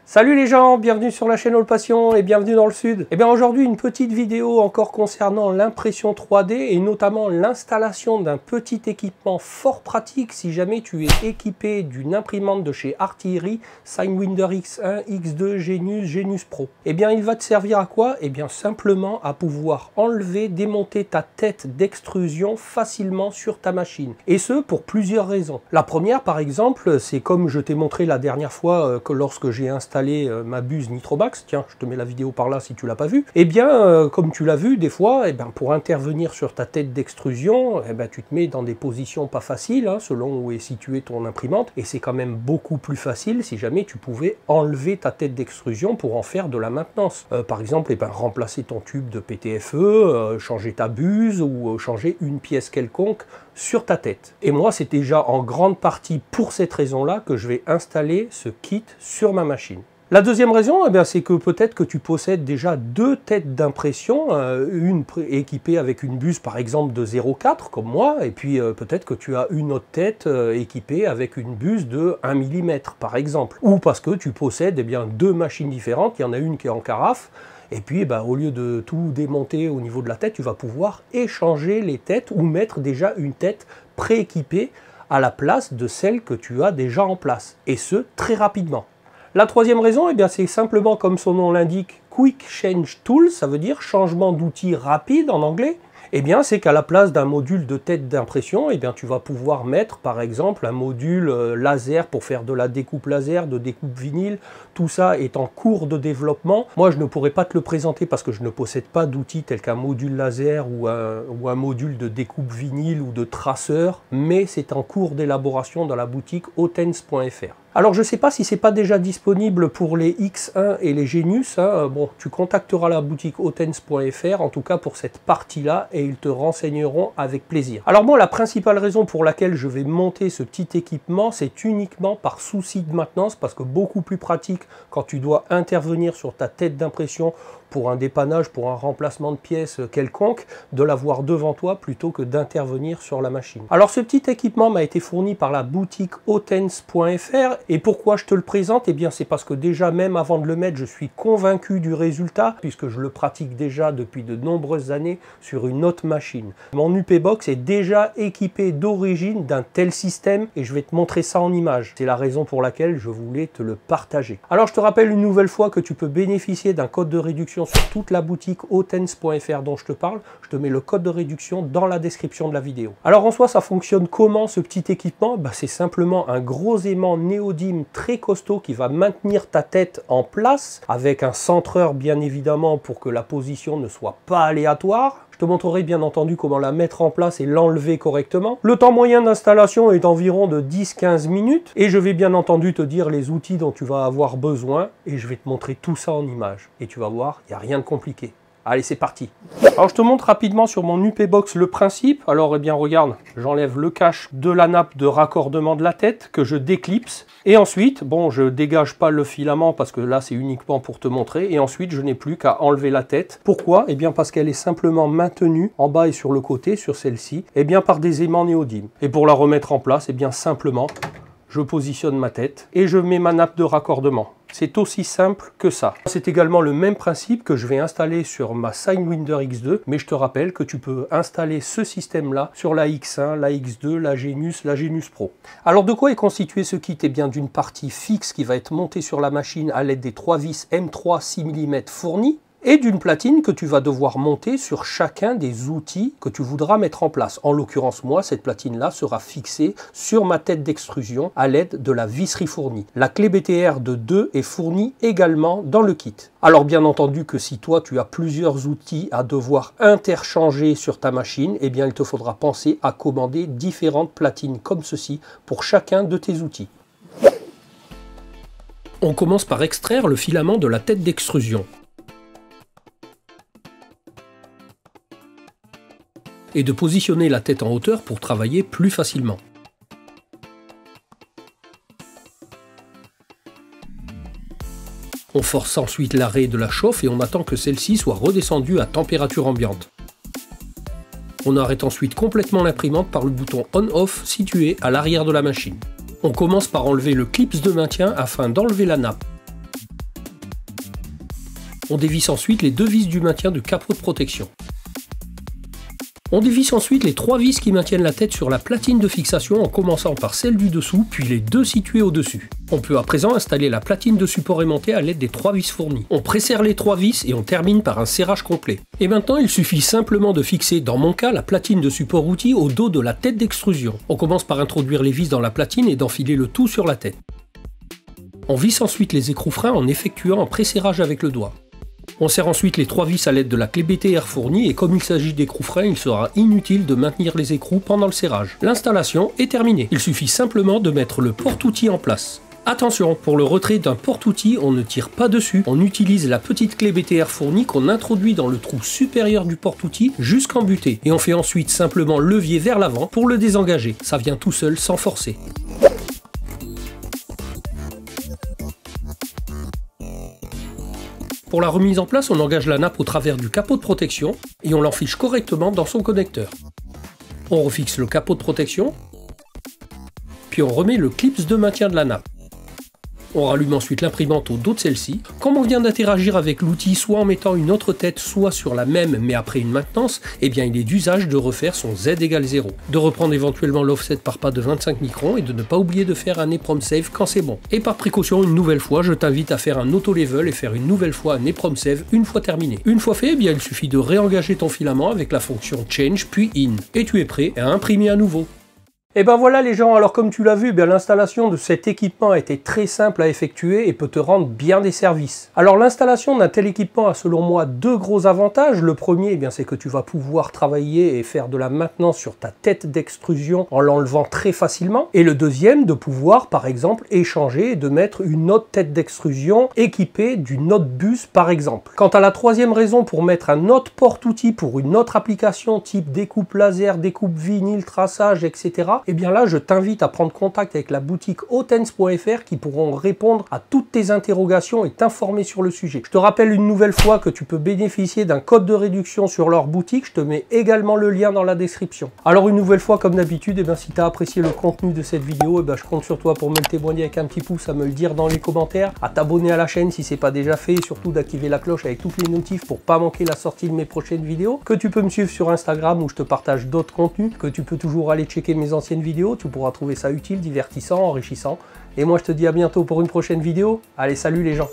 Salut les gens, bienvenue sur la chaîne All Passion et bienvenue dans le Sud. Et bien aujourd'hui une petite vidéo encore concernant l'impression 3D et notamment l'installation d'un petit équipement fort pratique si jamais tu es équipé d'une imprimante de chez Artillery, Signwinder X1, X2, Genius Pro. Et bien il va te servir à quoi? Et bien simplement à pouvoir enlever, démonter ta tête d'extrusion facilement sur ta machine. Et ce pour plusieurs raisons. La première par exemple, c'est comme je t'ai montré la dernière fois que lorsque j'ai installé ma buse Nitromax, tiens, je te mets la vidéo par là si tu l'as pas vue, et bien comme tu l'as vu des fois, pour intervenir sur ta tête d'extrusion, tu te mets dans des positions pas faciles, selon où est située ton imprimante, et c'est quand même beaucoup plus facile si jamais tu pouvais enlever ta tête d'extrusion pour en faire de la maintenance. Par exemple, remplacer ton tube de PTFE, changer ta buse ou changer une pièce quelconque sur ta tête. Et moi, c'est déjà en grande partie pour cette raison-là que je vais installer ce kit sur ma machine. La deuxième raison, c'est que peut-être que tu possèdes déjà deux têtes d'impression, une équipée avec une buse par exemple de 0,4 comme moi, et puis peut-être que tu as une autre tête équipée avec une buse de 1 mm par exemple. Ou parce que tu possèdes deux machines différentes, il y en a une qui est en carafe, et puis au lieu de tout démonter au niveau de la tête, tu vas pouvoir échanger les têtes ou mettre déjà une tête prééquipée à la place de celle que tu as déjà en place, et ce très rapidement. La troisième raison, c'est simplement comme son nom l'indique, Quick Change Tool, ça veut dire changement d'outil rapide en anglais. C'est qu'à la place d'un module de tête d'impression, tu vas pouvoir mettre par exemple un module laser pour faire de la découpe laser, de découpe vinyle. Tout ça est en cours de développement. Moi, je ne pourrais pas te le présenter parce que je ne possède pas d'outils tels qu'un module laser ou un module de découpe vinyle ou de traceur, mais c'est en cours d'élaboration dans la boutique Hotens.fr. Alors je ne sais pas si c'est pas déjà disponible pour les X1 et les Genius, bon, tu contacteras la boutique Hotens.fr en tout cas pour cette partie-là et ils te renseigneront avec plaisir. Alors moi la principale raison pour laquelle je vais monter ce petit équipement, c'est uniquement par souci de maintenance parce que beaucoup plus pratique quand tu dois intervenir sur ta tête d'impression pour un dépannage, pour un remplacement de pièces quelconque, de l'avoir devant toi plutôt que d'intervenir sur la machine. Alors ce petit équipement m'a été fourni par la boutique Hotens.fr et pourquoi je te le présente? C'est parce que déjà même avant de le mettre, je suis convaincu du résultat puisque je le pratique déjà depuis de nombreuses années sur une autre machine. Mon UP-Box est déjà équipé d'origine d'un tel système et je vais te montrer ça en image. C'est la raison pour laquelle je voulais te le partager. Alors je te rappelle une nouvelle fois que tu peux bénéficier d'un code de réduction sur toute la boutique Hotens.fr dont je te parle. Je te mets le code de réduction dans la description de la vidéo. Alors en soi, ça fonctionne comment ce petit équipement? C'est simplement un gros aimant néodyme très costaud qui va maintenir ta tête en place avec un centreur bien évidemment pour que la position ne soit pas aléatoire. Je te montrerai bien entendu comment la mettre en place et l'enlever correctement. Le temps moyen d'installation est d'environ de 10-15 minutes et je vais bien entendu te dire les outils dont tu vas avoir besoin et je vais te montrer tout ça en image. Et tu vas voir, il n'y a rien de compliqué. Allez, c'est parti. Alors, je te montre rapidement sur mon UP-Box le principe. Alors, regarde, j'enlève le cache de la nappe de raccordement de la tête que je déclipse. Et ensuite, bon, je dégage pas le filament parce que là, c'est uniquement pour te montrer. Et ensuite, je n'ai plus qu'à enlever la tête. Pourquoi? Parce qu'elle est simplement maintenue en bas et sur le côté, sur celle-ci, par des aimants néodyme. Et pour la remettre en place, simplement, je positionne ma tête et je mets ma nappe de raccordement. C'est aussi simple que ça. C'est également le même principe que je vais installer sur ma Signwinder X2, mais je te rappelle que tu peux installer ce système-là sur la X1, la X2, la Genius Pro. Alors de quoi est constitué ce kit? D'une partie fixe qui va être montée sur la machine à l'aide des 3 vis M3 6 mm fournis, et d'une platine que tu vas devoir monter sur chacun des outils que tu voudras mettre en place. En l'occurrence, moi, cette platine-là sera fixée sur ma tête d'extrusion à l'aide de la visserie fournie. La clé BTR de 2 est fournie également dans le kit. Alors bien entendu que si toi tu as plusieurs outils à devoir interchanger sur ta machine, il te faudra penser à commander différentes platines comme ceci pour chacun de tes outils. On commence par extraire le filament de la tête d'extrusion. Et de positionner la tête en hauteur pour travailler plus facilement. On force ensuite l'arrêt de la chauffe et on attend que celle-ci soit redescendue à température ambiante. On arrête ensuite complètement l'imprimante par le bouton On-Off situé à l'arrière de la machine. On commence par enlever le clips de maintien afin d'enlever la nappe. On dévisse ensuite les 2 vis du maintien du capot de protection. On dévisse ensuite les 3 vis qui maintiennent la tête sur la platine de fixation en commençant par celle du dessous, puis les 2 situées au-dessus. On peut à présent installer la platine de support aimantée à l'aide des 3 vis fournies. On presserre les 3 vis et on termine par un serrage complet. Et maintenant il suffit simplement de fixer, dans mon cas, la platine de support outil au dos de la tête d'extrusion. On commence par introduire les vis dans la platine et d'enfiler le tout sur la tête. On visse ensuite les écrous freins en effectuant un presserrage avec le doigt. On serre ensuite les 3 vis à l'aide de la clé BTR fournie et comme il s'agit d'écrous freins, il sera inutile de maintenir les écrous pendant le serrage. L'installation est terminée. Il suffit simplement de mettre le porte-outil en place. Attention, pour le retrait d'un porte-outil, on ne tire pas dessus. On utilise la petite clé BTR fournie qu'on introduit dans le trou supérieur du porte-outil jusqu'en butée. Et on fait ensuite simplement levier vers l'avant pour le désengager. Ça vient tout seul sans forcer. Pour la remise en place, on engage la nappe au travers du capot de protection et on l'enfiche correctement dans son connecteur. On refixe le capot de protection, puis on remet le clips de maintien de la nappe. On rallume ensuite l'imprimante au dos de celle-ci. Comme on vient d'interagir avec l'outil soit en mettant une autre tête, soit sur la même mais après une maintenance, eh bien il est d'usage de refaire son Z égale 0. De reprendre éventuellement l'offset par pas de 25 microns et de ne pas oublier de faire un EEPROM save quand c'est bon. Et par précaution, une nouvelle fois, je t'invite à faire un auto-level et faire une nouvelle fois un EEPROM save une fois terminé. Une fois fait, eh bien il suffit de réengager ton filament avec la fonction change puis in. Et tu es prêt à imprimer à nouveau. Et ben voilà les gens, alors comme tu l'as vu, l'installation de cet équipement a été très simple à effectuer et peut te rendre bien des services. Alors l'installation d'un tel équipement a selon moi 2 gros avantages. Le premier, c'est que tu vas pouvoir travailler et faire de la maintenance sur ta tête d'extrusion en l'enlevant très facilement. Et le deuxième, de pouvoir par exemple échanger et de mettre une autre tête d'extrusion équipée d'une autre buse par exemple. Quant à la troisième raison pour mettre un autre porte-outil pour une autre application type découpe laser, découpe vinyle, traçage, etc. Eh bien là, je t'invite à prendre contact avec la boutique Hotens.fr qui pourront répondre à toutes tes interrogations et t'informer sur le sujet. Je te rappelle une nouvelle fois que tu peux bénéficier d'un code de réduction sur leur boutique. Je te mets également le lien dans la description. Alors une nouvelle fois, comme d'habitude, si tu as apprécié le contenu de cette vidéo, je compte sur toi pour me le témoigner avec un petit pouce, à me le dire dans les commentaires, à t'abonner à la chaîne si c'est pas déjà fait, et surtout d'activer la cloche avec toutes les notifs pour pas manquer la sortie de mes prochaines vidéos, que tu peux me suivre sur Instagram où je te partage d'autres contenus, que tu peux toujours aller checker mes anciennes vidéos, tu pourras trouver ça utile, divertissant, enrichissant. Et moi je te dis à bientôt pour une prochaine vidéo. Allez, salut les gens!